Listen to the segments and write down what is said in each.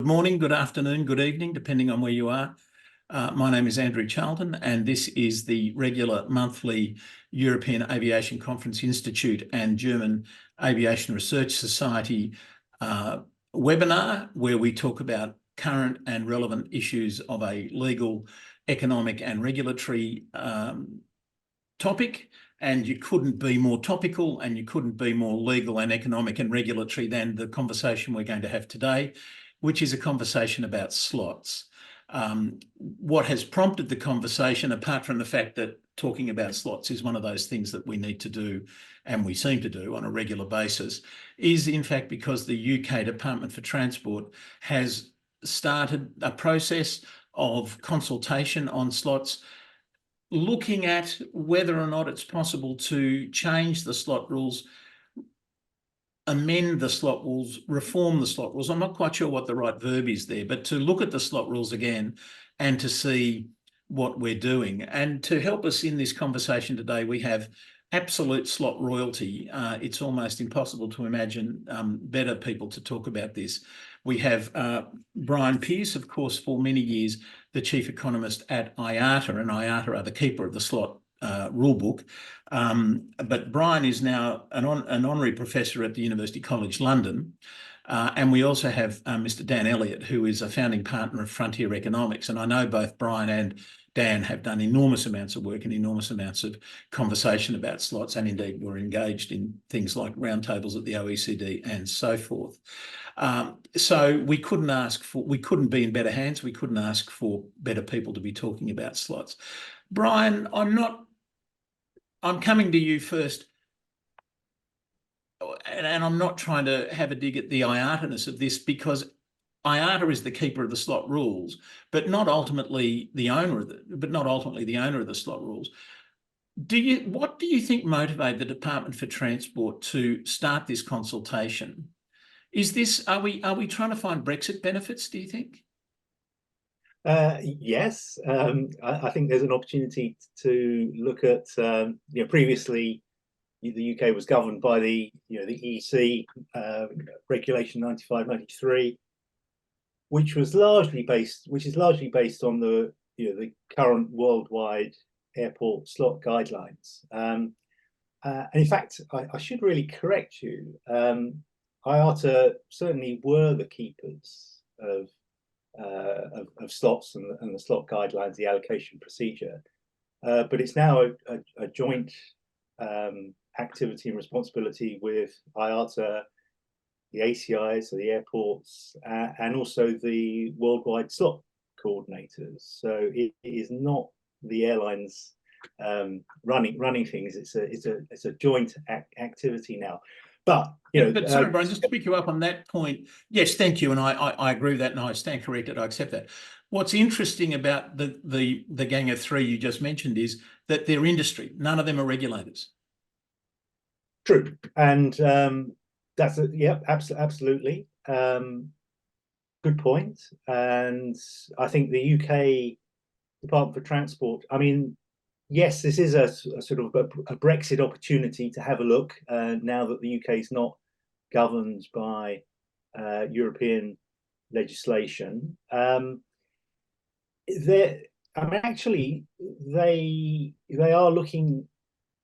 Good morning, good afternoon, good evening, depending on where you are. My name is Andrew Charlton, and this is the regular monthly European Aviation Conference Institute and German Aviation Research Society webinar, where we talk about current and relevant issues of a legal, economic and regulatory topic. And you couldn't be more topical and you couldn't be more legal and economic and regulatory than the conversation we're going to have today, which is a conversation about slots. What has prompted the conversation, apart from the fact that talking about slots is one of those things that we need to do, and we seem to do on a regular basis, is in fact because the UK Department for Transport has started a process of consultation on slots, looking at whether or not it's possible to change the slot rules, amend the slot rules, reform the slot rules. I'm not quite sure what the right verb is there, but to look at the slot rules again and to see what we're doing. And to help us in this conversation today, we have absolute slot royalty. It's almost impossible to imagine better people to talk about this. We have Brian Pearce, of course, for many years, the chief economist at IATA, and IATA are the keeper of the slot rulebook. But Brian is now an honorary professor at the University College London. And we also have Mr. Dan Elliott, who is a founding partner of Frontier Economics. And I know both Brian and Dan have done enormous amounts of work and enormous amounts of conversation about slots, and indeed were engaged in things like roundtables at the OECD and so forth. So we couldn't be in better hands. We couldn't ask for better people to be talking about slots. Brian, I'm coming to you first, and I'm not trying to have a dig at the IATA-ness of this, because IATA is the keeper of the slot rules, but not ultimately the owner of the slot rules. What do you think motivated the Department for Transport to start this consultation? Are we trying to find Brexit benefits, do you think? Yes, I think there's an opportunity to look at, previously the UK was governed by the EACI regulation 95/93, which is largely based on the current worldwide airport slot guidelines. And in fact, I should really correct you. IATA certainly were the keepers of slots and the slot guidelines, the allocation procedure, but it's now a joint activity and responsibility with IATA, the ACI, so the airports, and also the worldwide slot coordinators. So it is not the airlines running things. It's a joint activity now. But sorry, Brian, just to pick you up on that point. Yes, thank you, and I agree with that, and I stand corrected. I accept that. What's interesting about the gang of three you just mentioned is that they're industry. None of them are regulators. True, and that's absolutely good point. And I think the UK Department for Transport, I mean, yes, this is a sort of a Brexit opportunity to have a look now that the UK is not governed by European legislation. Actually, they are looking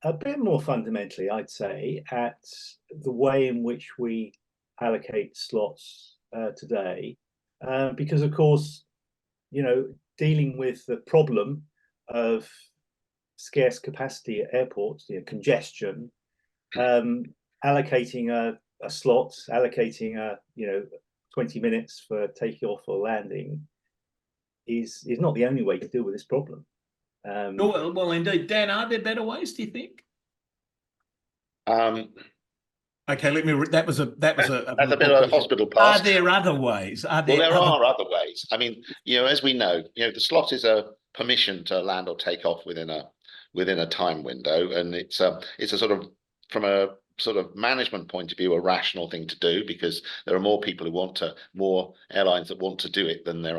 a bit more fundamentally, I'd say, at the way in which we allocate slots today, because of course, dealing with the problem of scarce capacity at airports, congestion, allocating a slot, allocating 20 minutes for taking off or landing is not the only way to deal with this problem. Well, indeed. Dan, are there better ways, do you think? Okay, that was a that's a bit of a hospital pass. Are there other ways? Well, there are other ways. I mean, as we know, the slot is a permission to land or take off within a time window, and it's a sort of, from a sort of management point of view, a rational thing to do, because there are more people who more airlines that want to do it than there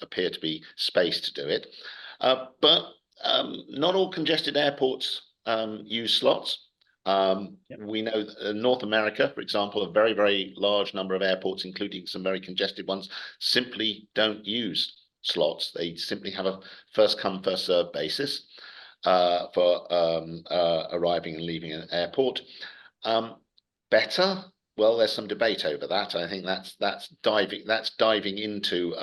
appear to be space to do it. But not all congested airports use slots. We know that in North America, for example, a very, very large number of airports, including some very congested ones, simply don't use slots. They simply have a first come, first served basis for arriving and leaving an airport. Better? Well, there's some debate over that. I think that's diving into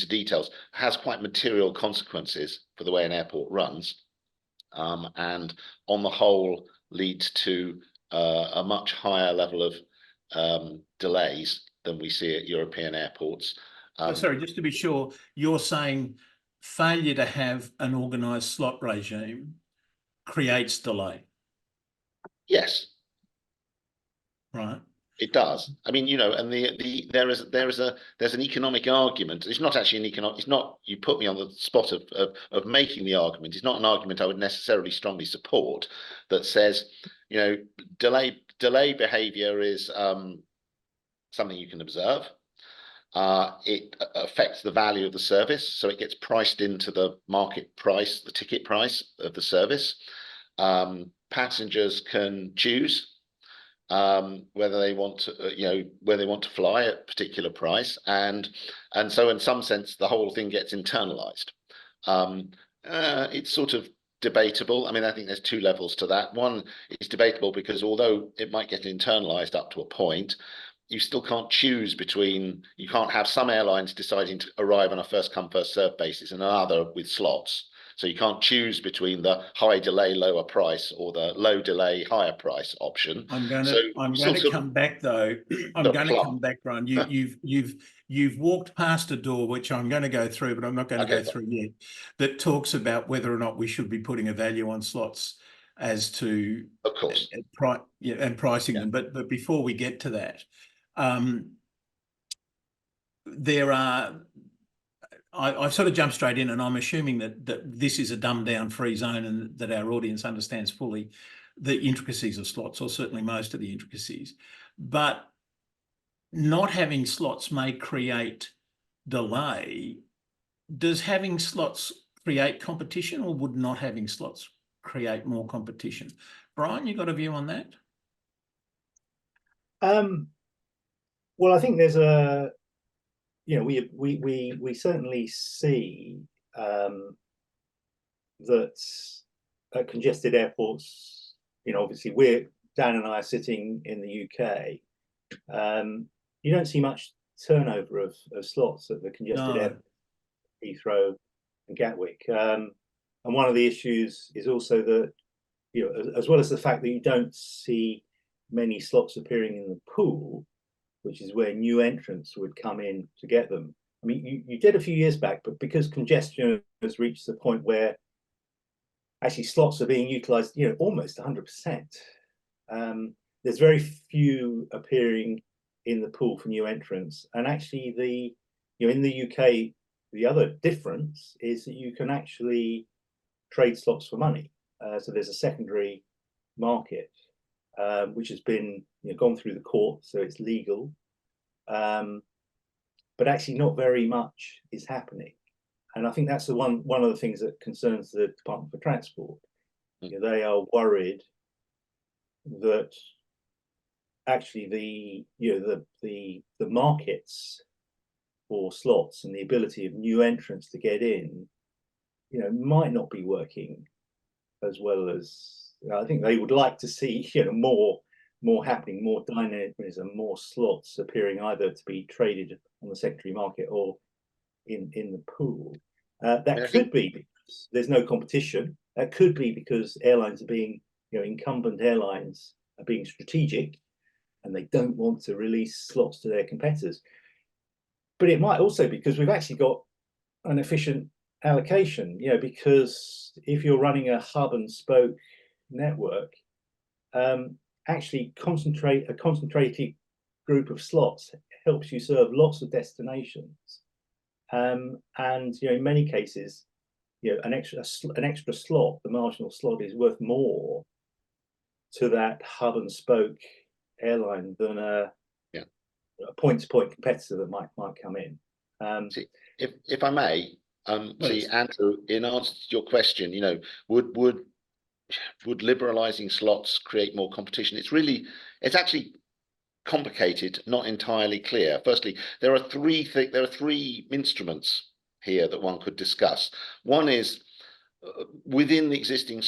details. Has quite material consequences for the way an airport runs, and on the whole leads to a much higher level of delays than we see at European airports. Sorry, just to be sure, you're saying failure to have an organised slot regime creates delay? Yes. Right. It does. I mean, and there's an economic argument. It's not actually an economic. It's not. You put me on the spot of making the argument. It's not an argument I would necessarily strongly support. That says, delay behaviour is something you can observe. It affects the value of the service, so it gets priced into the market price, the ticket price of the service. Passengers can choose whether they want to fly at a particular price, and so in some sense the whole thing gets internalized. It's sort of debatable. I mean, I think there's two levels to that. One is debatable because although it might get internalized up to a point, you still can't choose between, you can't have some airlines deciding to arrive on a first come, first served basis and another with slots. So you can't choose between the high delay, lower price or the low delay, higher price option. I'm going to come back though. I'm going to come back, Brian. You've walked past a door, which I'm going to go through, but I'm not going to go through yet, that talks about whether or not we should be putting a value on slots as to, of course, and pricing them. But before we get to that, I've sort of jumped straight in, and I'm assuming that this is a dumbed down free zone and that our audience understands fully the intricacies of slots, or certainly most of the intricacies. But not having slots may create delay. Does having slots create competition, or would not having slots create more competition? Brian, you got a view on that? Well, I think there's we certainly see that at congested airports, obviously Dan and I are sitting in the UK. You don't see much turnover of slots at the congested airports, Heathrow and Gatwick. And one of the issues is also that, as well as the fact that you don't see many slots appearing in the pool, which is where new entrants would come in to get them. I mean, you did a few years back, but because congestion has reached the point where actually slots are being utilized, almost 100%. There's very few appearing in the pool for new entrants. And actually in the UK, the other difference is that you can actually trade slots for money. So there's a secondary market, which has been gone through the court, so it's legal, but actually not very much is happening. And I think that's one of the things that concerns the Department for Transport. They are worried that actually the markets for slots and the ability of new entrants to get in, might not be working as well as I think they would like to see. More happening, more dynamism, more slots appearing, either to be traded on the secondary market or in the pool. That could be because there's no competition. That could be because airlines are being, incumbent airlines are being strategic, and they don't want to release slots to their competitors. But it might also be because we've actually got an efficient allocation. Because if you're running a hub and spoke network, actually a concentrated group of slots helps you serve lots of destinations, and in many cases, an extra slot, the marginal slot, is worth more to that hub and spoke airline than a point-to-point competitor that might come in. If I may, see, Andrew, in answer to your question, would would liberalizing slots create more competition? It's actually complicated, not entirely clear. Firstly, there are three instruments here that one could discuss. One is within the existing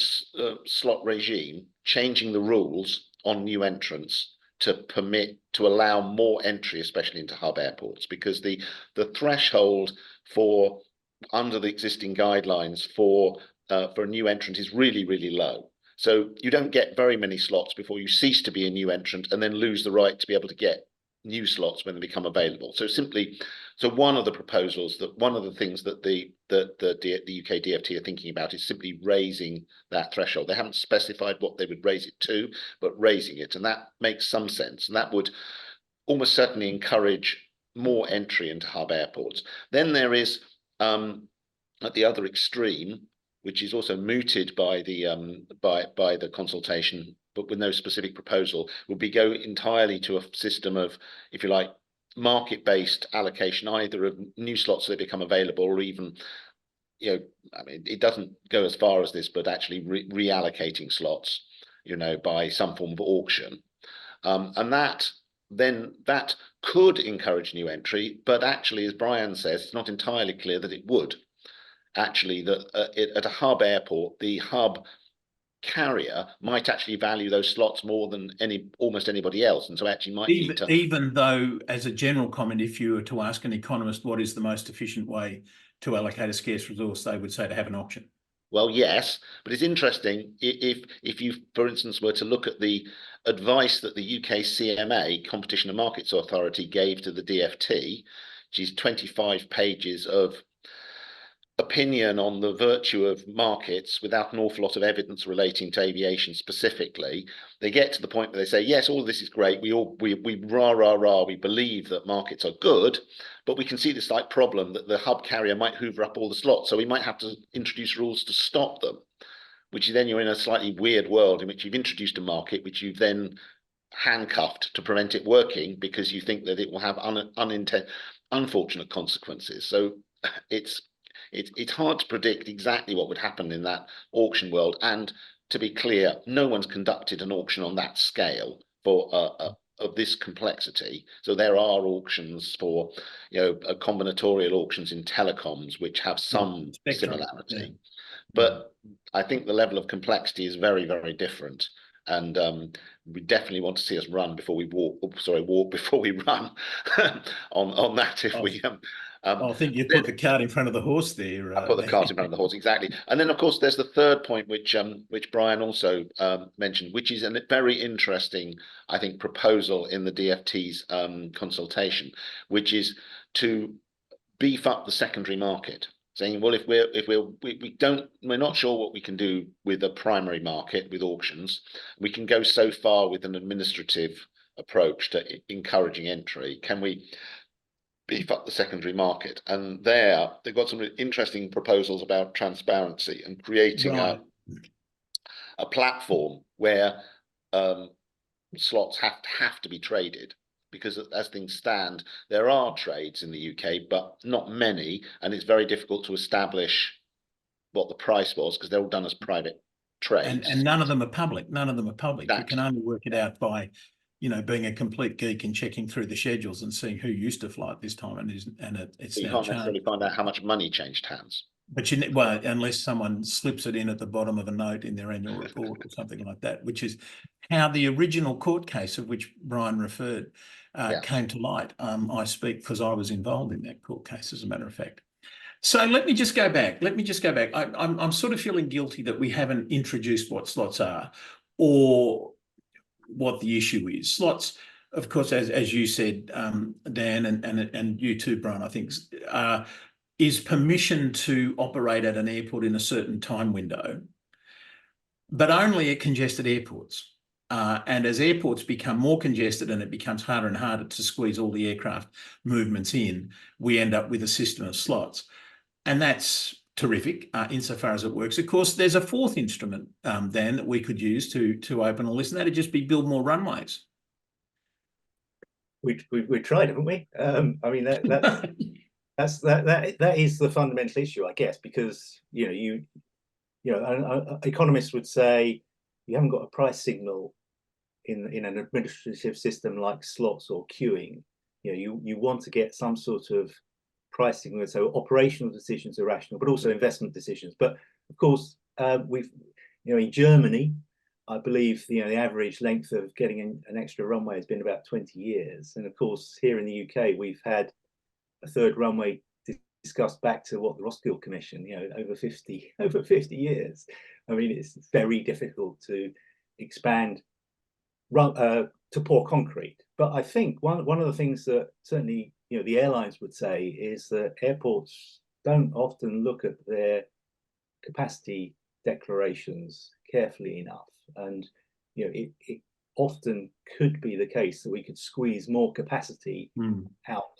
slot regime, changing the rules on new entrants to allow more entry, especially into hub airports, because the threshold for under the existing guidelines for a new entrant is really, really low. So you don't get very many slots before you cease to be a new entrant and then lose the right to be able to get new slots when they become available. So one of the things that the UK DfT are thinking about is simply raising that threshold. They haven't specified what they would raise it to, but raising it, and that makes some sense, and that would almost certainly encourage more entry into hub airports. Then there is at the other extreme, which is also mooted by the consultation, but with no specific proposal, would be go entirely to a system of, if you like, market-based allocation, either of new slots that become available, or even, I mean, it doesn't go as far as this, but actually reallocating slots, by some form of auction, and that could encourage new entry, but actually, as Brian says, it's not entirely clear that it would. Actually, at a hub airport, the hub carrier might actually value those slots more than almost anybody else, and so actually might need to. Even though, as a general comment, if you were to ask an economist what is the most efficient way to allocate a scarce resource, they would say to have an auction. Well, yes, but it's interesting if you, for instance, were to look at the advice that the UK CMA, Competition and Markets Authority, gave to the DfT, which is 25 pages of opinion on the virtue of markets without an awful lot of evidence relating to aviation specifically. They get to the point where they say, yes, all of this is great. We believe that markets are good, but we can see this slight problem that the hub carrier might hoover up all the slots. So we might have to introduce rules to stop them, which then you're in a slightly weird world in which you've introduced a market, which you've then handcuffed to prevent it working because you think that it will have unfortunate consequences. So it's hard to predict exactly what would happen in that auction world. And to be clear, no one's conducted an auction on that scale for of this complexity. So there are auctions for, combinatorial auctions in telecoms, which have some similarity. Yeah. But I think the level of complexity is very, very different. And we definitely want to see us run before we walk before we run on that if we I think you put the cart in front of the horse there. I put the cart in front of the horse, exactly. And then, of course, there's the third point, which Brian also mentioned, which is a very interesting, I think, proposal in the DfT's consultation, which is to beef up the secondary market. Saying, well, if we're not sure what we can do with a primary market with auctions, we can go so far with an administrative approach to encouraging entry. Can we beef up the secondary market? And they've got some really interesting proposals about transparency and creating a platform where slots have to be traded. Because as things stand, there are trades in the UK, but not many, and it's very difficult to establish what the price was because they're all done as private trades. And none of them are public. None of them are public. Exactly. You can only work it out by, being a complete geek and checking through the schedules and seeing who used to fly at this time, it's so now you can't necessarily find out how much money changed hands. But unless someone slips it in at the bottom of a note in their annual report or something like that, which is how the original court case of which Brian referred came to light. I speak because I was involved in that court case, as a matter of fact. So let me just go back. I'm sort of feeling guilty that we haven't introduced what slots are or what the issue is. Slots, of course, as you said, Dan, and you too, Brian, I think, is permission to operate at an airport in a certain time window, but only at congested airports. And as airports become more congested and it becomes harder and harder to squeeze all the aircraft movements in, we end up with a system of slots. And that's terrific insofar as it works. Of course, there's a fourth instrument, Dan, that we could use to open all this, and that'd just be build more runways. We tried, haven't we? I mean, that is the fundamental issue, I guess, because economists would say you haven't got a price signal in an administrative system like slots or queuing. You want to get some sort of price signal, so operational decisions are rational, but also investment decisions. But of course, in Germany, I believe the average length of getting an extra runway has been about 20 years, and of course here in the UK we've had a third runway discussed back to what the Roskill Commission, over 50 years. I mean, it's very difficult to expand to pour concrete. But I think one of the things that certainly the airlines would say is that airports don't often look at their capacity declarations carefully enough, and it often could be the case that we could squeeze more capacity out.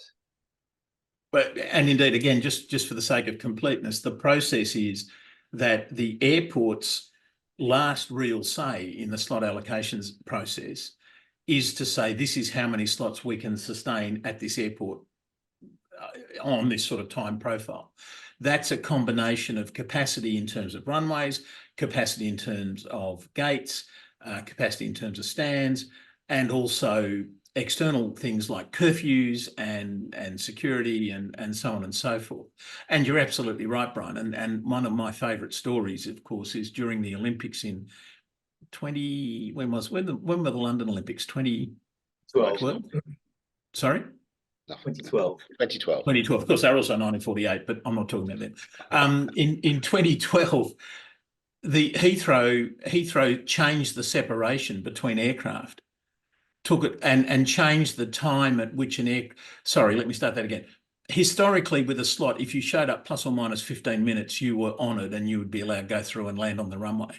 And indeed, again, just for the sake of completeness, the process is that the airport's last real say in the slot allocations process is to say this is how many slots we can sustain at this airport on this sort of time profile. That's a combination of capacity in terms of runways, capacity in terms of gates, capacity in terms of stands, and also external things like curfews and security and so on and so forth. And you're absolutely right, Brian. And one of my favourite stories, of course, is during the Olympics in when were the London Olympics? 2012. Sorry? No, 2012. 2012. Of course, they were also 1948, but I'm not talking about that. In 2012, the Heathrow changed the separation between aircraft, took it and changed the time at which sorry, let me start that again. Historically, with a slot, if you showed up plus or minus 15 minutes, you were honoured and you would be allowed to go through and land on the runway.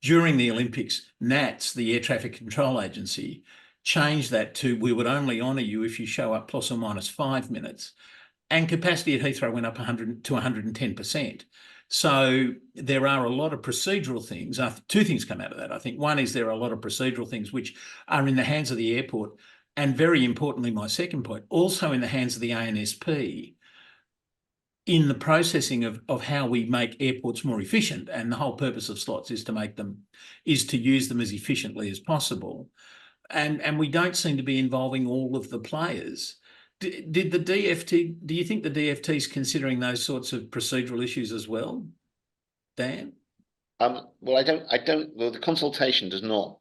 During the Olympics, NATS, the Air Traffic Control Agency, changed that to we would only honour you if you show up plus or minus 5 minutes. And capacity at Heathrow went up 100 to 110%. So there are a lot of procedural things. Two things come out of that, I think. One is there are a lot of procedural things which are in the hands of the airport. And very importantly, my second point, also in the hands of the ANSP in the processing of how we make airports more efficient. And the whole purpose of slots is to use them as efficiently as possible. And we don't seem to be involving all of the players. Did the DFT, do you think the DFT is considering those sorts of procedural issues as well, Dan? Well, the consultation does not,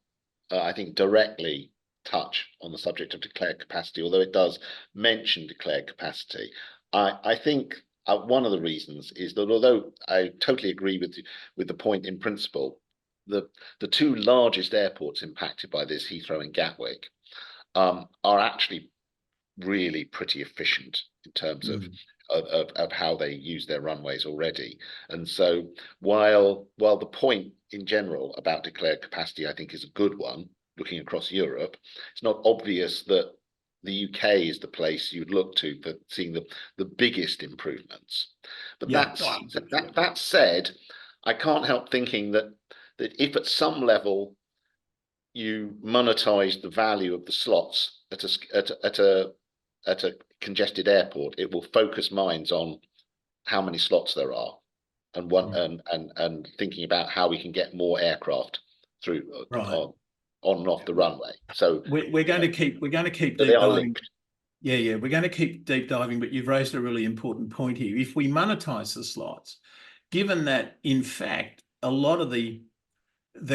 I think, directly touch on the subject of declared capacity, although it does mention declared capacity. I think one of the reasons is that although I totally agree with the point in principle, the two largest airports impacted by this, Heathrow and Gatwick, are actually really pretty efficient in terms of how they use their runways already. And so while the point in general about declared capacity, I think, is a good one, looking across Europe, it's not obvious that the UK is the place you'd look to for seeing the biggest improvements. But that said, I can't help thinking that if at some level you monetize the value of the slots at a congested airport, it will focus minds on how many slots there are, and thinking about how we can get more aircraft through on and off the runway. So we're going to keep deep diving. Yeah, we're going to keep deep diving. But you've raised a really important point here. If we monetize the slots, given that in fact a lot of the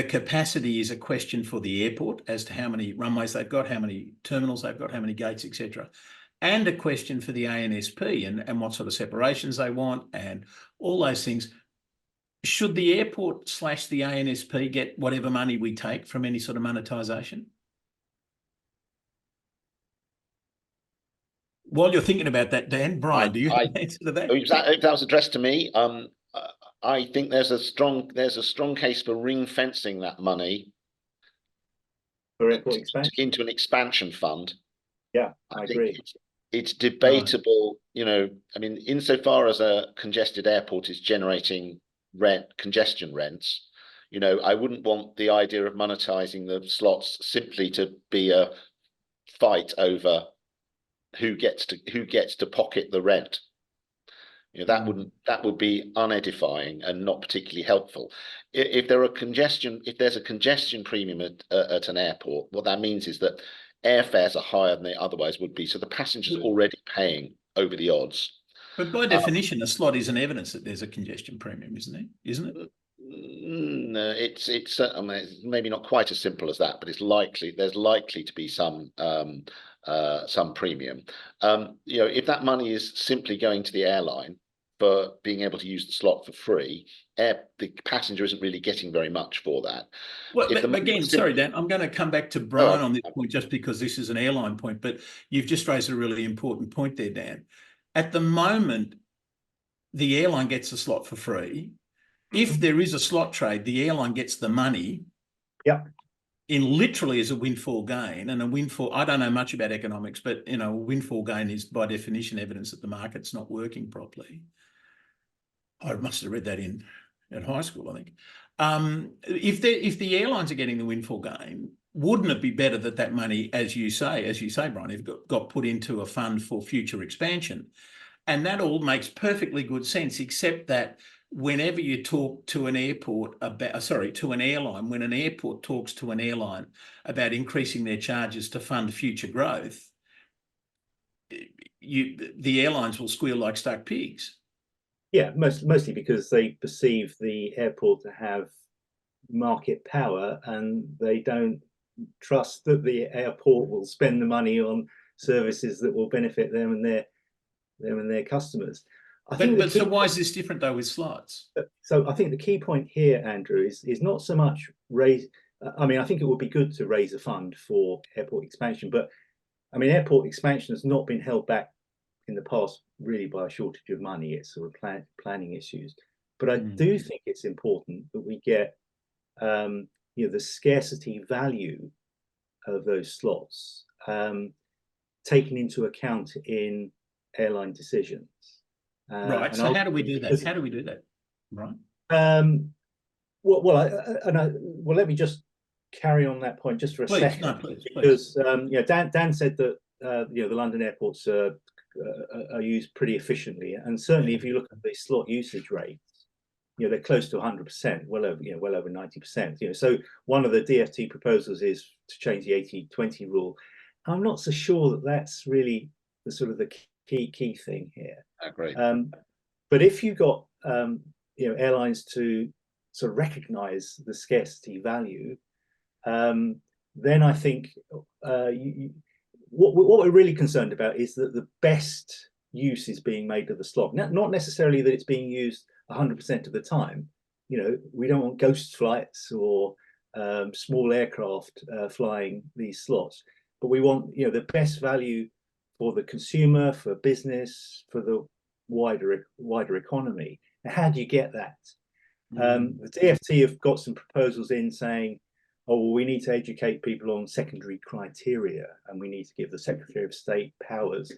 capacity is a question for the airport as to how many runways they've got, how many terminals they've got, how many gates, etc., and a question for the ANSP and what sort of separations they want and all those things. Should the airport / the ANSP get whatever money we take from any sort of monetization? While you're thinking about that, Dan, Brian, do you have an answer to that? If that was addressed to me, I think there's a strong case for ring fencing that money for airport expansion into an expansion fund. Yeah, I agree. It's debatable, I mean, insofar as a congested airport is generating congestion rents, I wouldn't want the idea of monetizing the slots simply to be a fight over who gets to pocket the rent. You know, that would be unedifying and not particularly helpful. If there's a congestion premium at an airport, what that means is that airfares are higher than they otherwise would be. So the passenger's already paying over the odds. But by definition, a slot is an evidence that there's a congestion premium, isn't it? Isn't it? No, it's I mean, it's maybe not quite as simple as that, but there's likely to be some premium. You know, if that money is simply going to the airline for being able to use the slot for free, the passenger isn't really getting very much for that. Well, but again, sorry, Dan, I'm going to come back to Brian on this point just because this is an airline point, but you've just raised a really important point there, Dan. At the moment, the airline gets the slot for free. If there is a slot trade, the airline gets the money. Yep. In literally as a windfall gain, and a windfall, I don't know much about economics, but you know, a windfall gain is by definition evidence that the market's not working properly. I must have read that at high school, I think. If the airlines are getting the windfall gain, wouldn't it be better that money, as you say, Brian, got put into a fund for future expansion? And that all makes perfectly good sense, except that whenever you talk to an airline, when an airport talks to an airline about increasing their charges to fund future growth, the airlines will squeal like stuck pigs. Yeah, mostly because they perceive the airport to have market power, and they don't trust that the airport will spend the money on services that will benefit them and their customers. So why is this different though with slots? So I think the key point here, Andrew, is not so much raise. I mean, I think it would be good to raise a fund for airport expansion, but I mean, airport expansion has not been held back in the past really by a shortage of money. It's sort of planning issues. But I do think it's important that we get the scarcity value of those slots taken into account in airline decisions. Right. So how do we do that? How do we do that, right? Well, let me just carry on that point just for a second, because Dan said that the London airports are used pretty efficiently, and certainly if you look at the slot usage rates, they're close to 100%, well over 90%. So one of the DfT proposals is to change the 80-20 rule. I'm not so sure that that's really the sort of the key thing here. Agree. But if you got airlines to sort of recognise the scarcity value, then I think what we're really concerned about is that the best use is being made of the slot. Not necessarily that it's being used 100% of the time. We don't want ghost flights or small aircraft flying these slots, but we want the best value for the consumer, for business, for the wider economy. Now, how do you get that? The DfT have got some proposals in saying, oh, well, we need to educate people on secondary criteria, and we need to give the Secretary of State powers.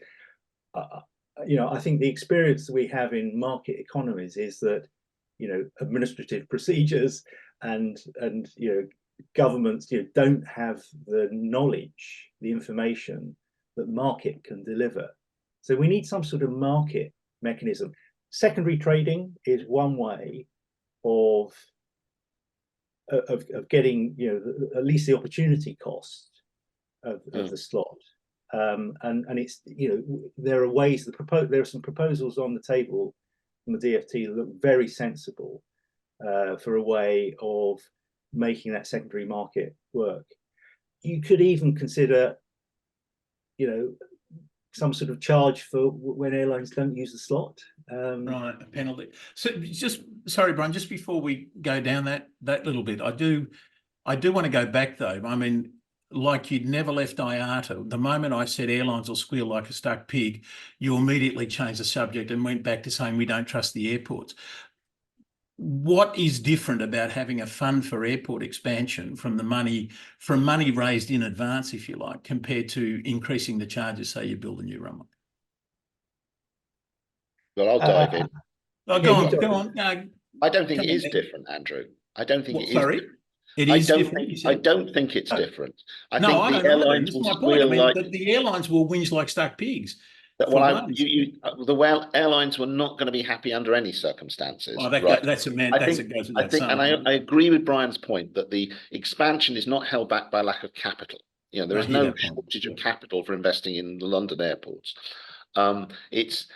I think the experience that we have in market economies is that administrative procedures and governments don't have the knowledge, the information that market can deliver. So we need some sort of market mechanism. Secondary trading is one way of getting at least the opportunity cost of the slot, and it's there are ways. There are some proposals on the table from the DfT that look very sensible for a way of making that secondary market work. You could even consider some sort of charge for when airlines don't use the slot. Right, a penalty. So sorry, Brian, just before we go down that little bit, I do want to go back though. I mean, like you'd never left IATA. The moment I said airlines will squeal like a stuck pig, you immediately changed the subject and went back to saying we don't trust the airports. What is different about having a fund for airport expansion from money raised in advance, if you like, compared to increasing the charges, say you build a new runway? Well, I'll dive in. Go on. I don't think it is different, Andrew. I don't think it is. Sorry? It is different. I don't think it's different. I think I the don't airlines know. will That's my point. squeal like the airlines will whinge like stuck pigs. Well, the airlines were not going to be happy under any circumstances. Oh, Right. that's a man. I That's think, a goes I without think, and saying. I agree with Brian's point that the expansion is not held back by lack of capital. You know, there I is hear no that point. shortage of capital for investing in the London airports. It's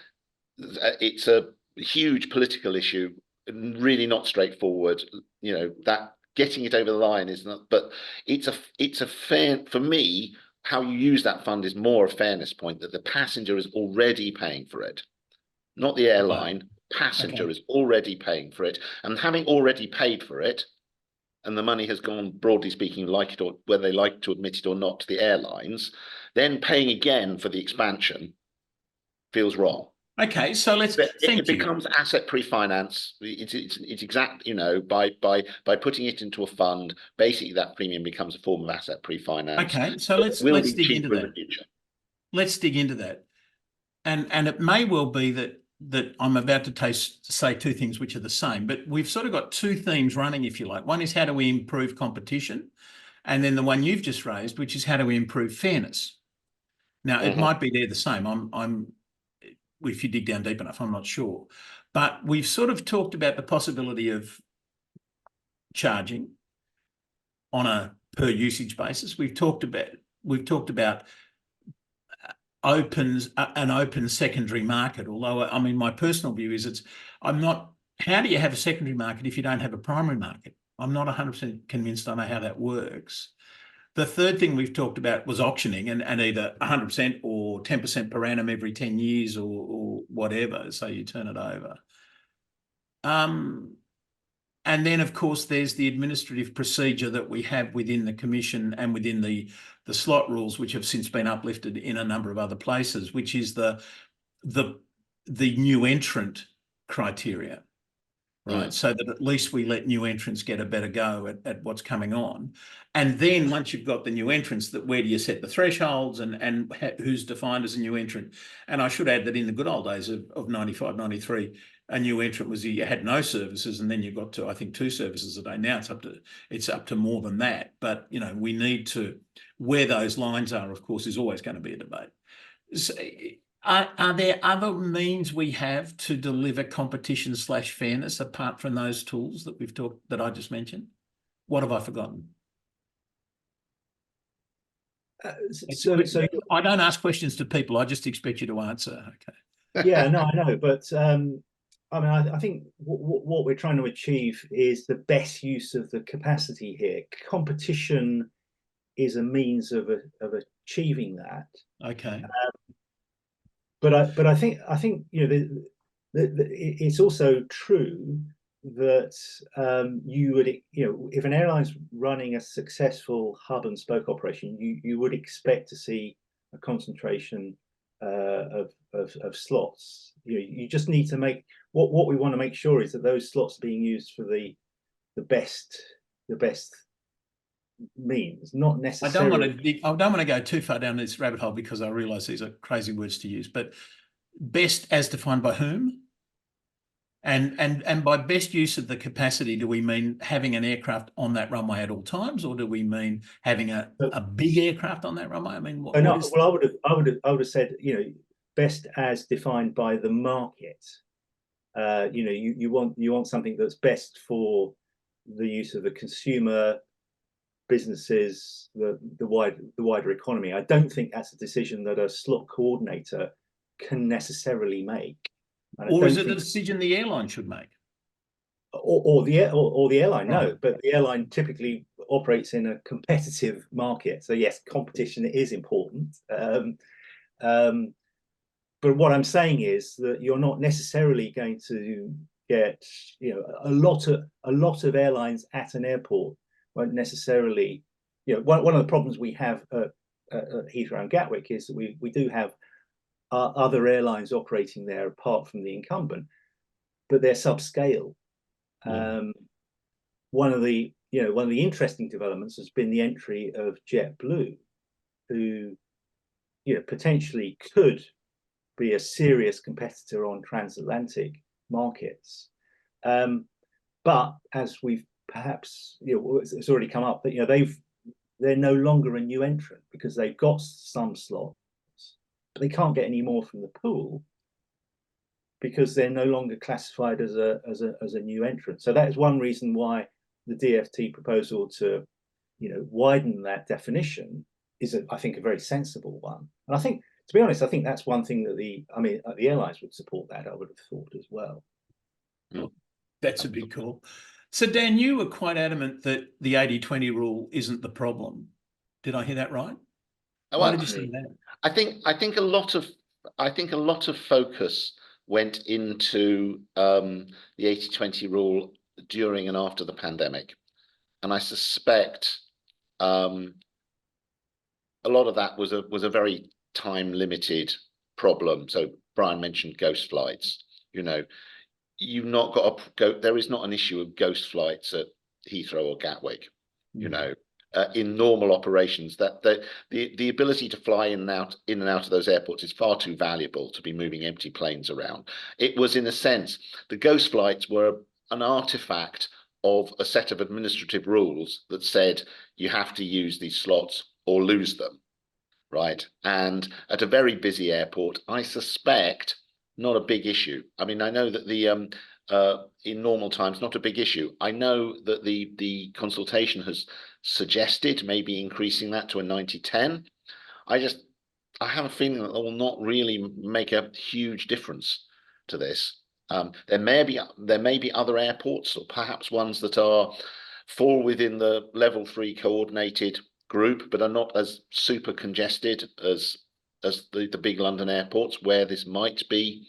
a huge political issue, really not straightforward. You know, that getting it over the line is not, but it's a fair, for me, how you use that fund is more a fairness point, that the passenger is already paying for it, not the airline. Passenger is already paying for it, and having already paid for it, and the money has gone, broadly speaking, like it or whether they like to admit it or not, to the airlines, then paying again for the expansion feels wrong. Okay, so let's it becomes asset pre-finance. It's exact, you know, by putting it into a fund, basically that premium becomes a form of asset pre-finance. Okay, so let's dig into that. Let's dig into that. And it may well be that I'm about to say two things which are the same, but we've sort of got two themes running, if you like. One is how do we improve competition? And then the one you've just raised, which is how do we improve fairness? Now, it might be they're the same. If you dig down deep enough, I'm not sure. But we've sort of talked about the possibility of charging on a per usage basis. We've talked about an open secondary market. Although, I mean, my personal view is how do you have a secondary market if you don't have a primary market? I'm not 100% convinced I know how that works. The third thing we've talked about was auctioning and either 100% or 10% per annum every 10 years or whatever, so you turn it over. And then, of course, there's the administrative procedure that we have within the Commission and within the slot rules, which have since been uplifted in a number of other places, which is the new entrant criteria. Right, so that at least we let new entrants get a better go at what's coming on. And then once you've got the new entrants, where do you set the thresholds and who's defined as a new entrant? And I should add that in the good old days of 95, 93, a new entrant was you had no services, and then you got to, I think, 2 services a day. Now it's up to more than that. But, you know, we need to, where those lines are, of course, is always going to be a debate. So, are there other means we have to deliver competition/fairness apart from those tools that I just mentioned? What have I forgotten? So I don't ask questions to people. I just expect you to answer. Okay. Yeah, no, I know, but I mean, I think what we're trying to achieve is the best use of the capacity here. Competition is a means of achieving that. Okay. But I think you know it's also true that you would, you know, if an airline's running a successful hub and spoke operation, you would expect to see a concentration of slots. You know, you just need to make what we want to make sure is that those slots are being used for the best means, not necessarily. I don't want to go too far down this rabbit hole because I realise these are crazy words to use, but best as defined by whom? And by best use of the capacity, do we mean having an aircraft on that runway at all times, or do we mean having a big aircraft on that runway? I mean, well, I would have said, you know, best as defined by the market. You know, you want something that's best for the use of the consumer, businesses, the wider economy. I don't think that's a decision that a slot coordinator can necessarily make. Or is it a decision the airline should make? Or the airline, right. No, but the airline typically operates in a competitive market. So yes, competition is important. But what I'm saying is that you're not necessarily going to get, you know, a lot of airlines at an airport won't necessarily, you know, one of the problems we have at Heathrow and Gatwick is that we do have other airlines operating there apart from the incumbent, but they're subscale. Yeah. One of the interesting developments has been the entry of JetBlue, who, you know, potentially could be a serious competitor on transatlantic markets. But as we've perhaps, you know, it's already come up that, you know, they're no longer a new entrant because they've got some slots, but they can't get any more from the pool because they're no longer classified as a new entrant. So that is one reason why the DfT proposal to, widen that definition is, I think, a very sensible one. And I think, to be honest, I think that's one thing that the airlines would support that, I would have thought as well. Well, that's a big call. So Dan, you were quite adamant that the 80-20 rule isn't the problem. Did I hear that right? Why did you say that? I think a lot of focus went into the 80-20 rule during and after the pandemic, and I suspect a lot of that was a very time limited problem. So Brian mentioned ghost flights. You've not got to go. There is not an issue of ghost flights at Heathrow or Gatwick. In normal operations, that the ability to fly in and out of those airports is far too valuable to be moving empty planes around. It was, in a sense, the ghost flights were an artifact of a set of administrative rules that said you have to use these slots or lose them, right? And at a very busy airport, I suspect not a big issue. I mean, I know that the in normal times, not a big issue. I know that the consultation has suggested maybe increasing that to a 90-10. I have a feeling that will not really make a huge difference to this. There may be other airports, or perhaps ones that fall within the level 3 coordinated group, but are not as super congested as the big London airports, where this might be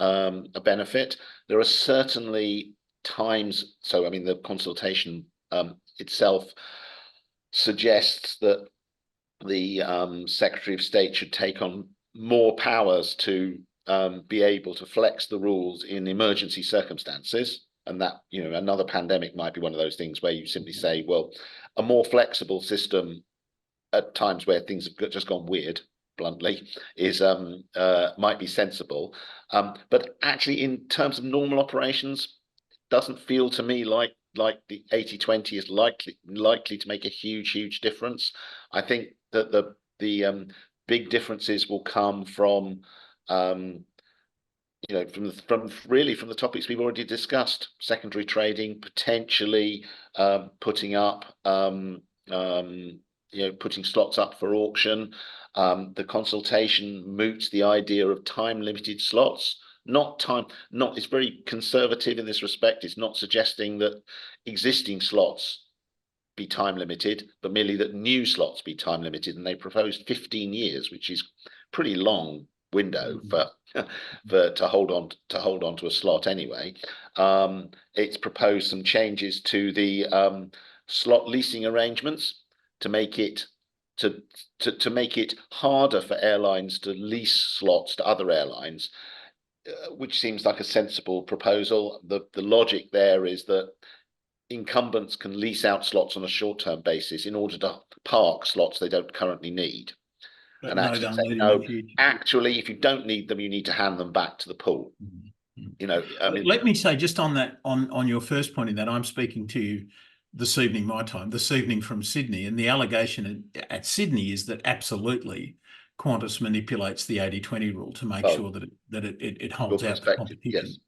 a benefit. There are certainly times. So, I mean, the consultation itself suggests that the Secretary of State should take on more powers to be able to flex the rules in emergency circumstances. And that, another pandemic might be one of those things where you simply say, well, a more flexible system at times where things have just gone weird, bluntly, is might be sensible. But actually, in terms of normal operations, doesn't feel to me like the 80-20 is likely to make a huge difference. I think that the big differences will come from from the topics we've already discussed: secondary trading, potentially putting slots up for auction. The consultation moots the idea of time limited slots. It's very conservative in this respect. It's not suggesting that existing slots be time limited, but merely that new slots be time limited. And they proposed 15 years, which is pretty long window to hold on to a slot anyway. It's proposed some changes to the slot leasing arrangements to make it harder for airlines to lease slots to other airlines, which seems like a sensible proposal. The logic there is that incumbents can lease out slots on a short-term basis in order to park slots they don't currently need. But actually, if you don't need them, you need to hand them back to the pool. Let me say, just on that, on your first point in that, I'm speaking to you this evening, this evening from Sydney, and the allegation at Sydney is that absolutely Quantus manipulates the 80-20 rule to make sure that it holds out the competition. Yes.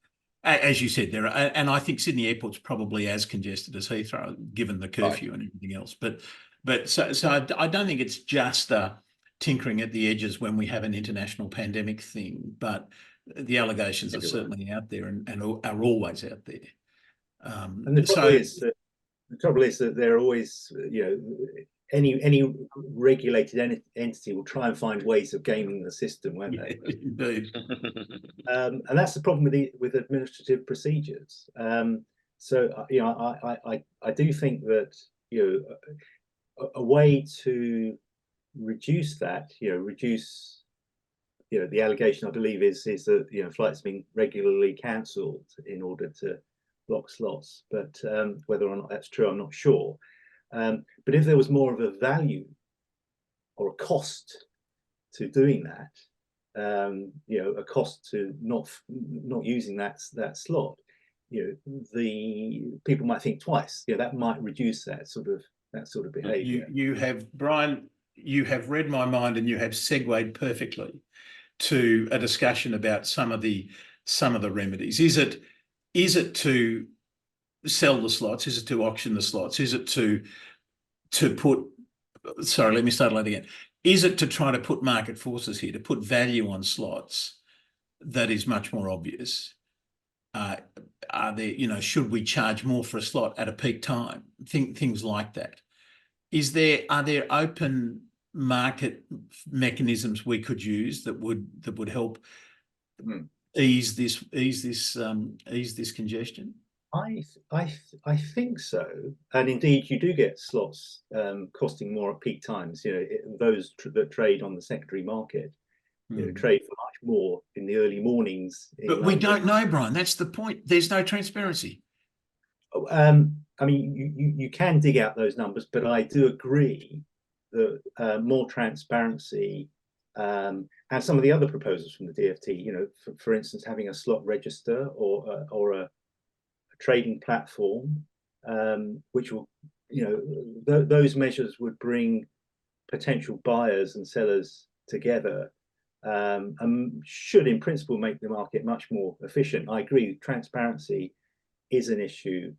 As you said, and I think Sydney Airport's probably as congested as Heathrow, given the curfew and everything else. But so I don't think it's just tinkering at the edges when we have an international pandemic thing, but the allegations are certainly out there and are always out there. And the trouble is that there are always, any regulated entity will try and find ways of gaming the system, won't they? Indeed. And that's the problem with administrative procedures. So I do think that a way to reduce that, reduce the allegation, I believe, is that flights being regularly cancelled in order to block slots, but whether or not that's true, I'm not sure. But if there was more of a value or a cost to doing that, a cost to not using that slot, the people might think twice. That might reduce that sort of behaviour. You have, Brian, you have read my mind and you have segued perfectly to a discussion about some of the remedies. Is it to sell the slots? Is it to auction the slots? Is it to put, sorry, let me start that again. Is it to try to put market forces here, to put value on slots that is much more obvious? Are there, should we charge more for a slot at a peak time? Things like that. Are there open market mechanisms we could use that would help ease this congestion? I think so, and indeed you do get slots costing more at peak times. Those that trade on the secondary market, trade for much more in the early mornings. But we don't know, Brian. That's the point. There's no transparency. I mean, you can dig out those numbers, but I do agree that more transparency and some of the other proposals from the DfT, for instance, having a slot register or a trading platform, which will, those measures would bring potential buyers and sellers together, and should in principle make the market much more efficient. I agree, transparency is an issue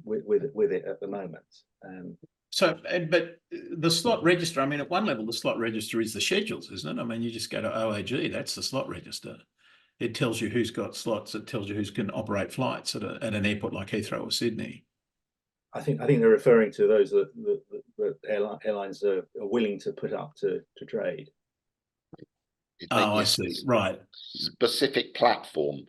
with it at the moment. But the slot register, I mean, at one level, the slot register is the schedules, isn't it? I mean, you just go to OAG, that's the slot register. It tells you who's got slots. It tells you who can operate flights at an airport like Heathrow or Sydney. I think they're referring to those that airlines are willing to put up to trade. I see. Right. Specific platform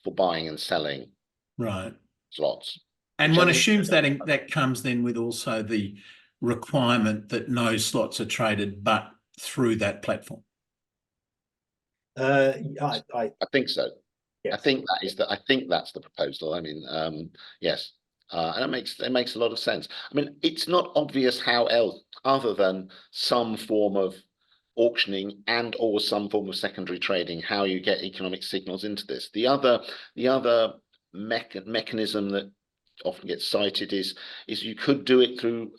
for buying and selling. Right. Slots. And one assumes that comes then with also the requirement that no slots are traded but through that platform. I think so. Yes. I think that's the proposal. I mean, yes, and it makes a lot of sense. I mean, it's not obvious how else, other than some form of auctioning and or some form of secondary trading, how you get economic signals into this. The other mechanism that often gets cited is you could do it through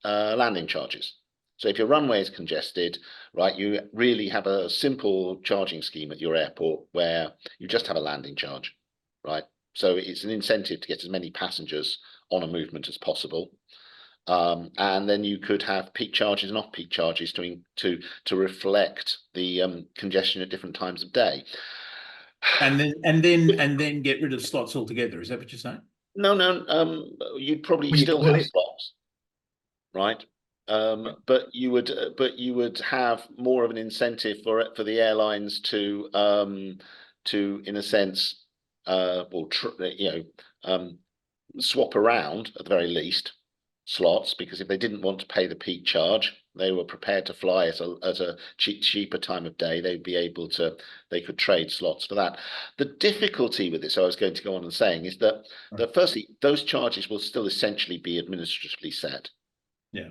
landing charges. So if your runway is congested, right, you really have a simple charging scheme at your airport where you just have a landing charge, right? So it's an incentive to get as many passengers on a movement as possible. And then you could have peak charges and off-peak charges to reflect the congestion at different times of day. And then get rid of slots altogether. Is that what you're saying? No. You'd probably still have slots, right? But you would have more of an incentive for the airlines to in a sense swap around at the very least slots, because if they didn't want to pay the peak charge, they were prepared to fly at a cheaper time of day. They could trade slots for that. The difficulty with this, I was going to go on and saying, is that firstly, those charges will still essentially be administratively set. Yeah.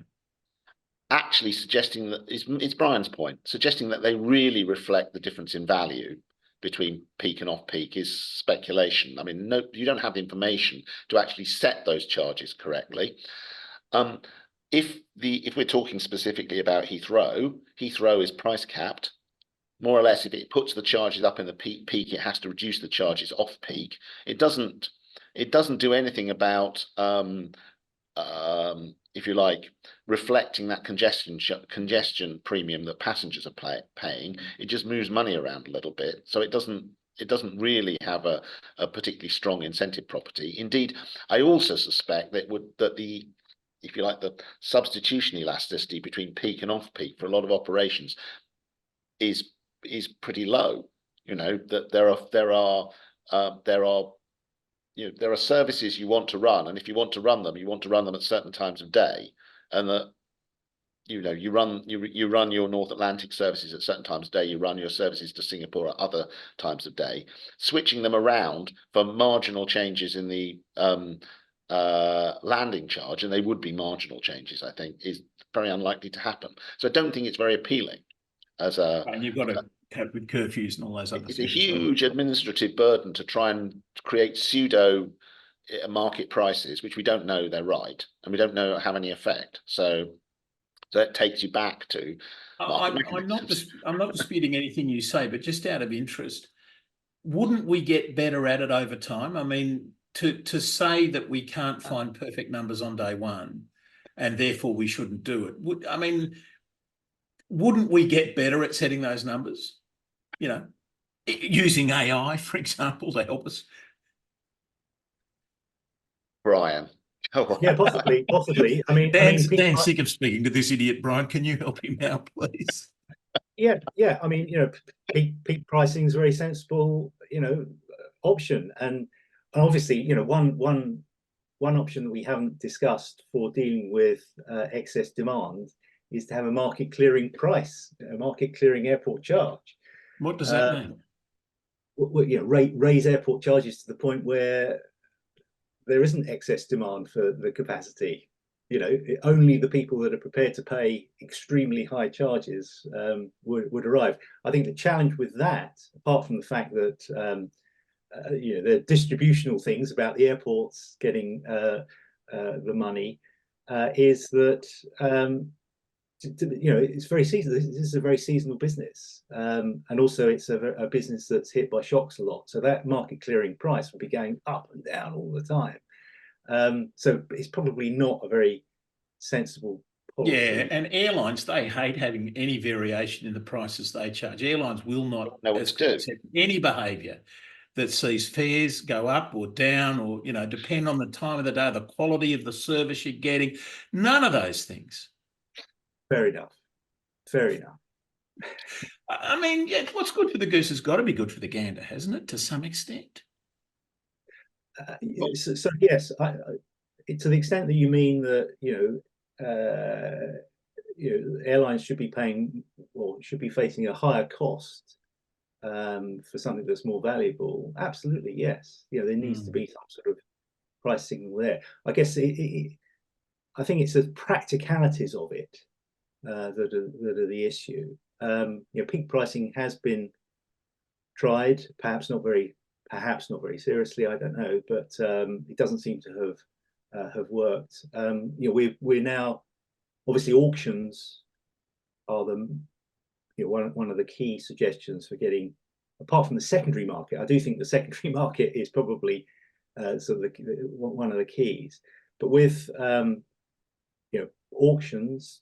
Actually suggesting that it's Brian's point, suggesting that they really reflect the difference in value between peak and off peak is speculation. I mean, no, you don't have the information to actually set those charges correctly. If we're talking specifically about Heathrow is price capped, more or less. If it puts the charges up in the peak, it has to reduce the charges off peak. It doesn't do anything about if you like, reflecting that congestion premium that passengers are paying. It just moves money around a little bit, so it doesn't really have a particularly strong incentive property. Indeed, I also suspect that the if you like, the substitution elasticity between peak and off peak for a lot of operations is pretty low. That there are services you want to run, and if you want to run them, you want to run them at certain times of day, and that you run your North Atlantic services at certain times of day, you run your services to Singapore at other times of day. Switching them around for marginal changes in the landing charge, and they would be marginal changes, I think, is very unlikely to happen. So I don't think it's very appealing as a. And you've got to cope with curfews and all those other things. It's a huge administrative burden to try and create pseudo market prices, which we don't know they're right, and we don't know have any effect. So So that takes you back to market I'm not mechanisms. I'm not disputing anything you say, but just out of interest, wouldn't we get better at it over time? I mean, to say that we can't find perfect numbers on day one, and therefore we shouldn't do it. I mean, wouldn't we get better at setting those numbers? You know, using AI, for example, to help us. Brian. Yeah, possibly. Dan's sick of speaking to this idiot, Brian. Can you help him out, please? Yeah. I mean, peak pricing is a very sensible, option, and obviously, one option that we haven't discussed for dealing with excess demand is to have a market clearing price, a market clearing airport charge. What does that mean? Raise airport charges to the point where there isn't excess demand for the capacity. Only the people that are prepared to pay extremely high charges would arrive. I think the challenge with that, apart from the fact that the distributional things about the airports getting the money, is that it's very seasonal. This is a very seasonal business, and also it's a business that's hit by shocks a lot. So that market clearing price will be going up and down all the time. So it's probably not a very sensible policy. Yeah, and airlines, they hate having any variation in the prices they charge. Airlines will not accept any behaviour that sees fares go up or down, or depend on the time of the day, the quality of the service you're getting. None of those things. Fair enough. I mean, yeah, what's good for the goose has got to be good for the gander, hasn't it, to some extent? So yes, to the extent that you mean that airlines should be paying or should be facing a higher cost for something that's more valuable, absolutely yes. There needs to be some sort of price signal there. I guess I think it's the practicalities of it that are the issue. Peak pricing has been tried, perhaps not very seriously, I don't know, but it doesn't seem to have worked. We're now, obviously, auctions are one of the key suggestions for getting, apart from the secondary market. I do think the secondary market is probably sort of one of the keys, but with auctions,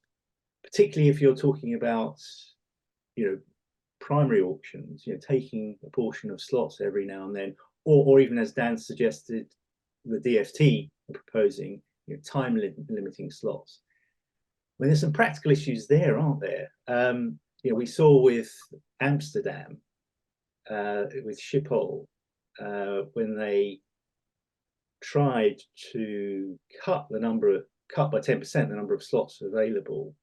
particularly if you're talking about primary auctions, taking a portion of slots every now and then, or even, as Dan suggested, the DfT are proposing time limiting slots. Well, there's some practical issues there, aren't there? We saw with Amsterdam, with Schiphol, when they tried to cut by 10% the number of slots available.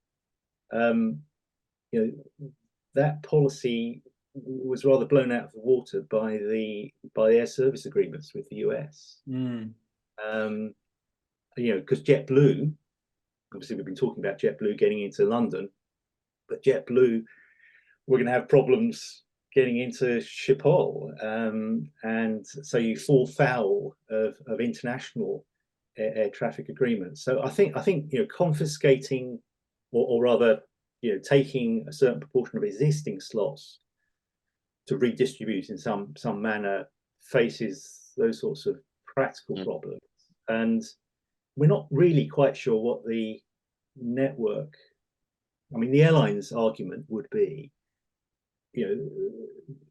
That policy was rather blown out of the water by the air service agreements with the US. Because JetBlue, obviously we've been talking about JetBlue getting into London, but JetBlue were going to have problems getting into Schiphol, and so you fall foul of international air traffic agreements. So I think confiscating, or rather taking a certain proportion of existing slots to redistribute in some manner faces those sorts of practical problems. And we're not really quite sure what the network, the airlines' argument would be,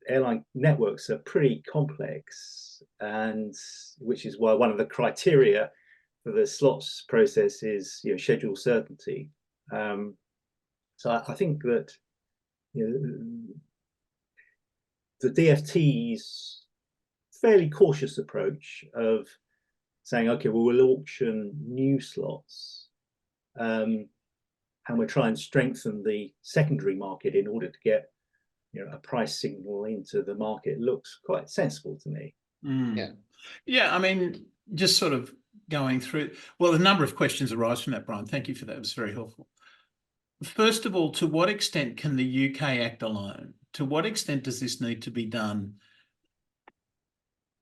airline networks are pretty complex, and which is why one of the criteria for the slots process is schedule certainty. So I think that the DfT's fairly cautious approach of saying, okay, well, we'll auction new slots, and we'll try and strengthen the secondary market in order to get a price signal into the market, looks quite sensible to me. Yeah. Just sort of going through, well, a number of questions arise from that, Brian. Thank you for that. It was very helpful. First of all, to what extent can the UK act alone? To what extent does this need to be done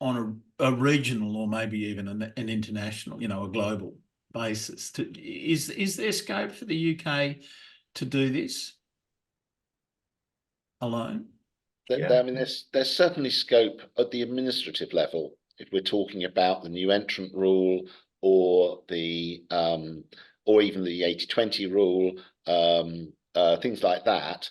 on a regional, or maybe even an international, a global basis. Is there scope for the UK to do this alone? Yeah. I mean, there's certainly scope at the administrative level if we're talking about the new entrant rule or the or even the 80/20 rule, things like that.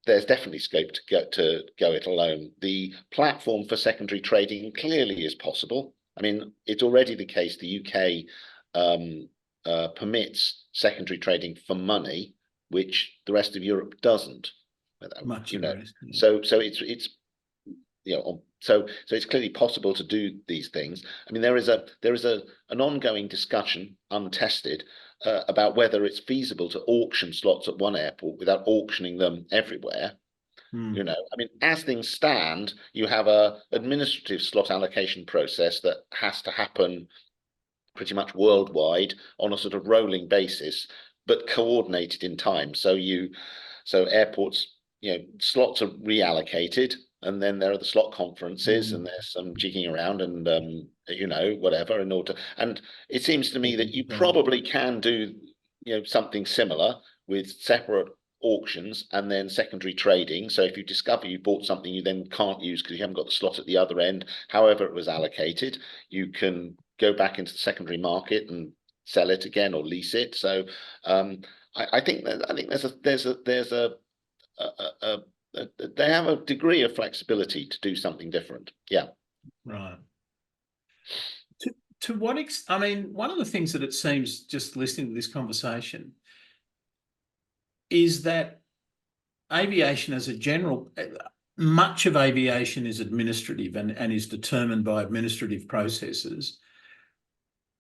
There's definitely scope to go it alone. The platform for secondary trading clearly is possible. I mean, it's already the case the UK permits secondary trading for money, which the rest of Europe doesn't. Much you of know, the rest, yeah. so it's you know, so it's clearly possible to do these things. I mean, there is an ongoing discussion, untested, about whether it's feasible to auction slots at one airport without auctioning them everywhere. You know, I mean, as things stand, you have a administrative slot allocation process that has to happen pretty much worldwide on a sort of rolling basis, but coordinated in time. So airports, slots are reallocated, and then there are the slot conferences, and there's some jigging around and whatever in order. And it seems to me that you probably can do something similar with separate auctions and then secondary trading. So if you discover you bought something you then can't use because you haven't got the slot at the other end, however it was allocated, you can go back into the secondary market and sell it again or lease it. So I think they have a degree of flexibility to do something different. Yeah. Right. To what extent? I mean, one of the things that it seems, just listening to this conversation, is that aviation as a general, much of aviation is administrative and is determined by administrative processes.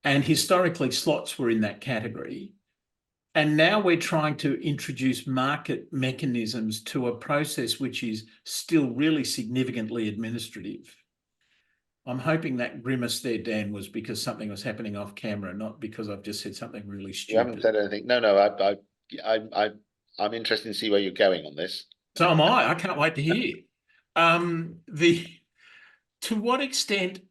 And historically, slots were in that category. And now we're trying to introduce market mechanisms to a process which is still really significantly administrative. I'm hoping that grimace there, Dan, was because something was happening off camera, not because I've just said something really stupid. You haven't said anything. No. I'm interested to see where you're going on this. So am I. I can't wait to hear. To what extent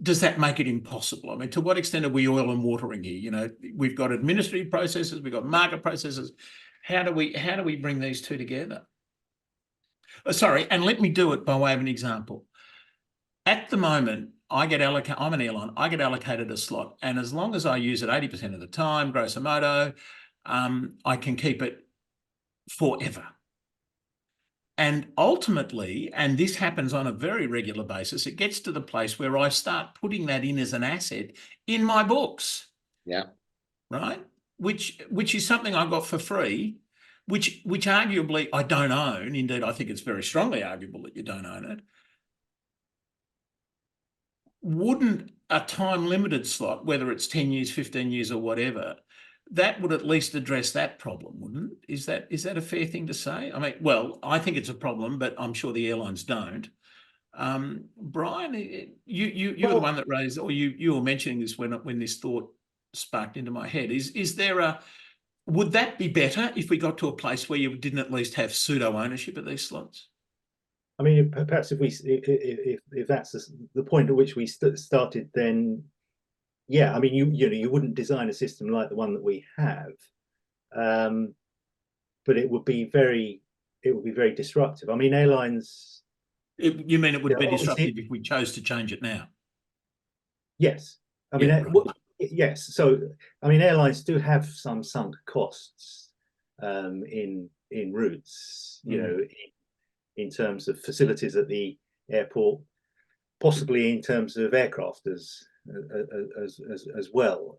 does that make it impossible? I mean, to what extent are we oil and watering here? We've got administrative processes, we've got market processes. How do we bring these two together? Sorry, and let me do it by way of an example. At the moment, I'm an airline, I get allocated a slot, and as long as I use it 80% of the time, grosso modo, I can keep it forever. And ultimately, and this happens on a very regular basis, it gets to the place where I start putting that in as an asset in my books. Yeah. Right? Which is something I got for free, which arguably I don't own. Indeed, I think it's very strongly arguable that you don't own it. Wouldn't a time-limited slot, whether it's 10 years, 15 years or whatever, that would at least address that problem, wouldn't it? Is that a fair thing to say? I mean, well, I think it's a problem, but I'm sure the airlines don't. Brian, you're the one that raised, or you were mentioning this when this thought sparked into my head. Would that be better if we got to a place where you didn't at least have pseudo ownership of these slots? I mean, perhaps if that's the point at which we started, then yeah. I mean, you wouldn't design a system like the one that we have, but it would be very disruptive. I mean, airlines. You mean it would be disruptive if we chose to change it now? Yes. I mean, yes. So, I mean, airlines do have some sunk costs in routes, in terms of facilities at the airport, possibly in terms of aircraft as well.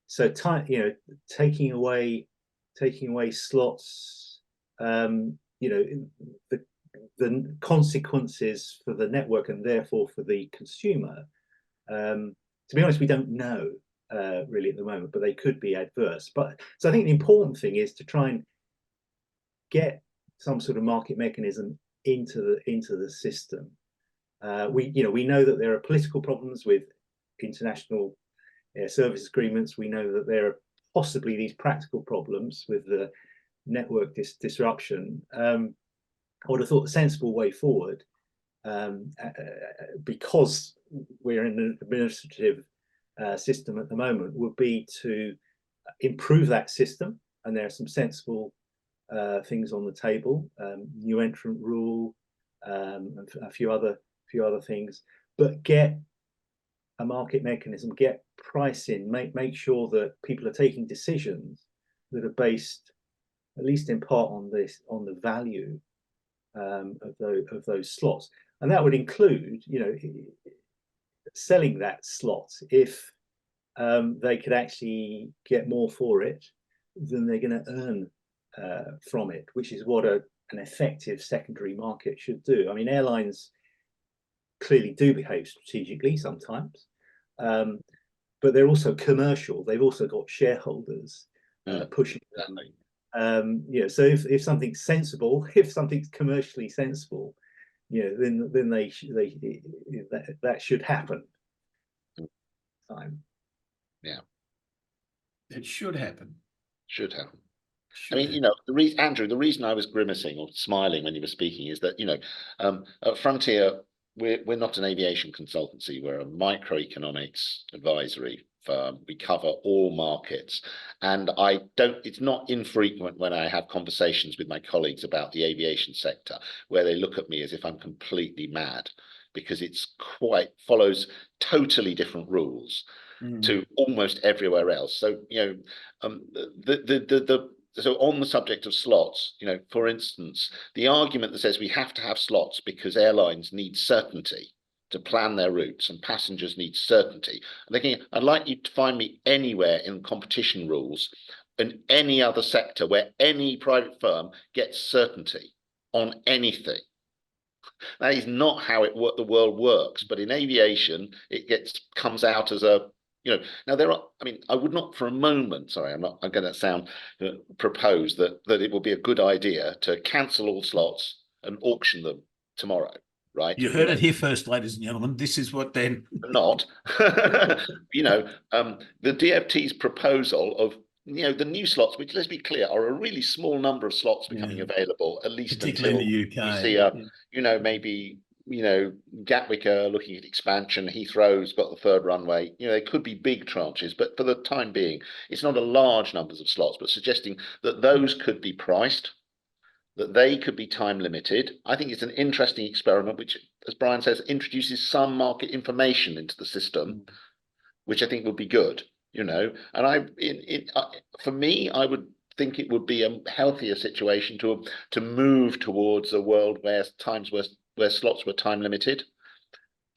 So, taking away slots, the consequences for the network and therefore for the consumer. To be honest, we don't know really at the moment, but they could be adverse. So I think the important thing is to try and get some sort of market mechanism into the system. We know that there are political problems with international air service agreements. We know that there are possibly these practical problems with the network disruption. I would have thought a sensible way forward, because we're in an administrative system at the moment, would be to improve that system. And there are some sensible things on the table, new entrant rule, and a few other things, but get a market mechanism, get pricing, make sure that people are taking decisions that are based, at least in part, on the value of those slots. And that would include, you know, selling that slot if they could actually get more for it than they're going to earn from it, which is what an effective secondary market should do. I mean, airlines clearly do behave strategically sometimes, but they're also commercial. They've also got shareholders pushing them. You know, so if something's sensible, if something's commercially sensible, you know, then that should happen. Yeah, it should happen. Should happen. Should I mean, happen. you know, the reason, Andrew, the reason I was grimacing or smiling when you were speaking is that, you know, at Frontier, we're not an aviation consultancy. We're a microeconomics advisory firm. We cover all markets, and it's not infrequent when I have conversations with my colleagues about the aviation sector where they look at me as if I'm completely mad, because it's follows totally different rules to almost everywhere else. So, you know, so on the subject of slots, you know, for instance, the argument that says we have to have slots because airlines need certainty to plan their routes and passengers need certainty. I'm thinking, I'd like you to find me anywhere in competition rules in any other sector where any private firm gets certainty on anything. That is not how the world works, but in aviation, it comes out as a, you know, now I mean, I would not for a moment, sorry, I'm going to sound, propose that it would be a good idea to cancel all slots and auction them tomorrow, right? You heard it here first, ladies and gentlemen. This is what Dan. Not, you know, the DFT's proposal of, you know, the new slots, which, let's be clear, are a really small number of slots becoming available, at least particularly until in the UK. you see you know, maybe, you know, Gatwick are looking at expansion, Heathrow's got the third runway, you know, they could be big tranches, but for the time being, it's not a large numbers of slots, but suggesting that those could be priced, that they could be time limited. I think it's an interesting experiment, which, as Brian says, introduces some market information into the system, which I think would be good, you know. And for me, I would think it would be a healthier situation to move towards a world where slots were time limited.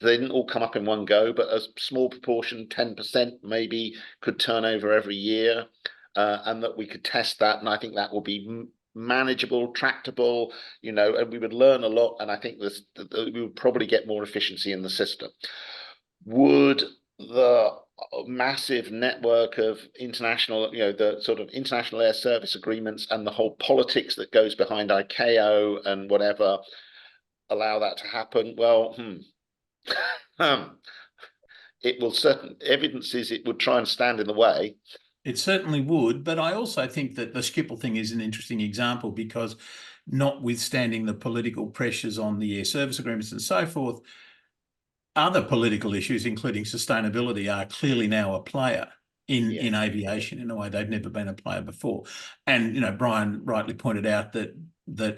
They didn't all come up in one go, but a small proportion, 10% maybe, could turn over every year, and that we could test that. And I think that will be manageable, tractable, you know, and we would learn a lot. And I think we would probably get more efficiency in the system. Would the massive network of international, you know, the sort of international air service agreements and the whole politics that goes behind ICAO and whatever allow that to happen? Well, it will evidence is it would try and stand in the way. It certainly would, but I also think that the Schiphol thing is an interesting example, because notwithstanding the political pressures on the air service agreements and so forth, other political issues, including sustainability, are clearly now a player in aviation in a way they've never been a player before. And, you know, Brian rightly pointed out that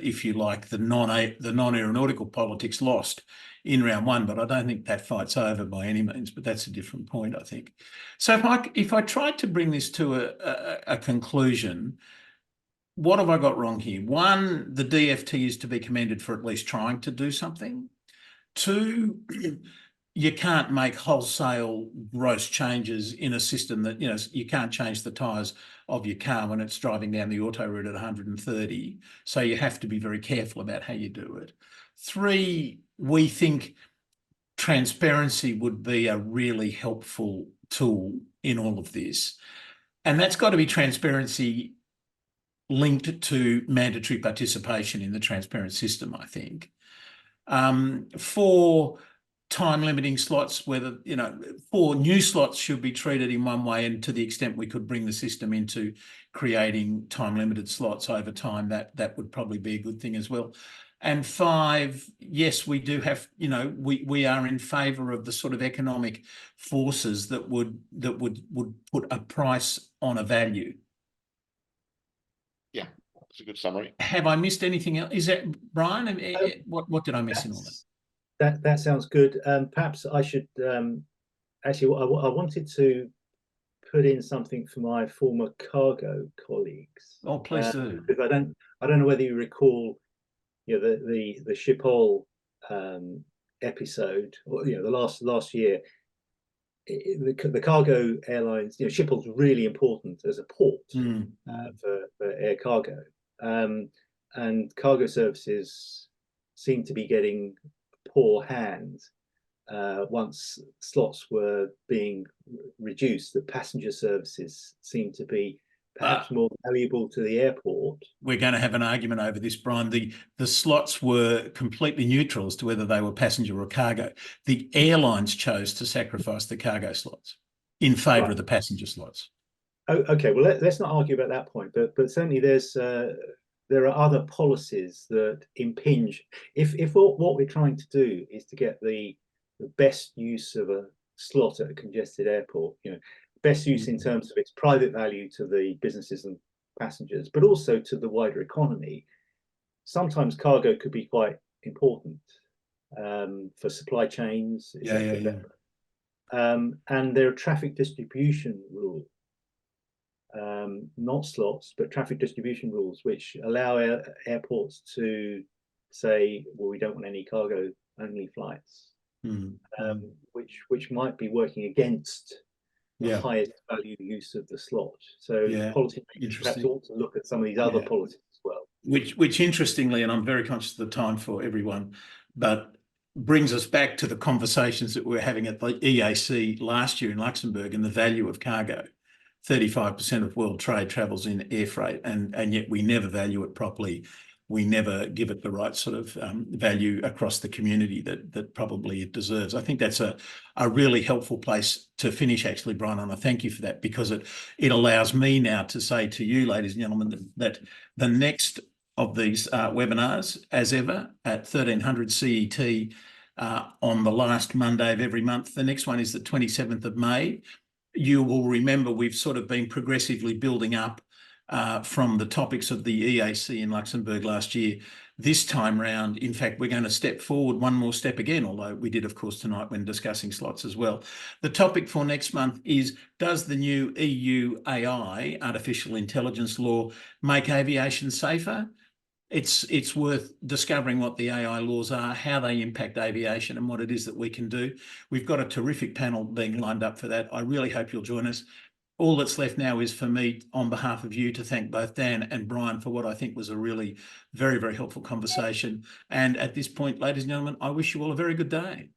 if you like, the non-aeronautical politics lost in round one, but I don't think that fight's over by any means, but that's a different point, I think. So if I tried to bring this to a conclusion, what have I got wrong here? One, the DFT is to be commended for at least trying to do something. Two, you can't make wholesale gross changes in a system that, you know, you can't change the tyres of your car when it's driving down the auto route at 130. So you have to be very careful about how you do it. Three, we think transparency would be a really helpful tool in all of this. And that's got to be transparency linked to mandatory participation in the transparent system, I think. For time limiting slots, whether, you know, for new slots should be treated in one way, and to the extent we could bring the system into creating time limited slots over time, that would probably be a good thing as well. And 5, yes, we do have, we are in favour of the sort of economic forces that would put a price on a value. Yeah, that's a good summary. Have I missed anything else? Is that, Brian? What did I miss in all that? That sounds good. Perhaps I should actually. I wanted to put in something for my former cargo colleagues. Oh, please do. Because I don't know whether you recall, the Schiphol episode, or the last year. The cargo airlines, Schiphol's really important as a port for air cargo, and cargo services seem to be getting poor hands once slots were being reduced. The passenger services seem to be perhaps more valuable to the airport. We're going to have an argument over this, Brian. The slots were completely neutral as to whether they were passenger or cargo. The airlines chose to sacrifice the cargo slots in favour of the passenger slots. Oh, okay, well, let's not argue about that point, but certainly there are other policies that impinge. If what we're trying to do is to get the best use of a slot at a congested airport, best use in terms of its private value to the businesses and passengers, but also to the wider economy, sometimes cargo could be quite important for supply chains, etc. And there are traffic distribution rules, not slots, but traffic distribution rules, which allow airports to say, well, we don't want any cargo only flights, which might be working against the highest value use of the slot. So policymakers perhaps ought to look at some of these other policies as well. Which interestingly, and I'm very conscious of the time for everyone, but brings us back to the conversations that we were having at the EACI last year in Luxembourg and the value of cargo. 35% of world trade travels in air freight, and yet we never value it properly. We never give it the right sort of value across the community that probably it deserves. I think that's a really helpful place to finish, actually, Brian, and I thank you for that, because it allows me now to say to you, ladies and gentlemen, that the next of these webinars, as ever, at 1300 CET on the last Monday of every month. The next one is the 27th of May. You will remember we've sort of been progressively building up from the topics of the EACI in Luxembourg last year. This time round, in fact, we're going to step forward one more step again, although we did, of course, tonight when discussing slots as well. The topic for next month is, does the new EU AI, artificial intelligence law, make aviation safer? It's worth discovering what the AI laws are, how they impact aviation, and what it is that we can do. We've got a terrific panel being lined up for that. I really hope you'll join us. All that's left now is for me, on behalf of you, to thank both Dan and Brian for what I think was a really very, very helpful conversation. And at this point, ladies and gentlemen, I wish you all a very good day.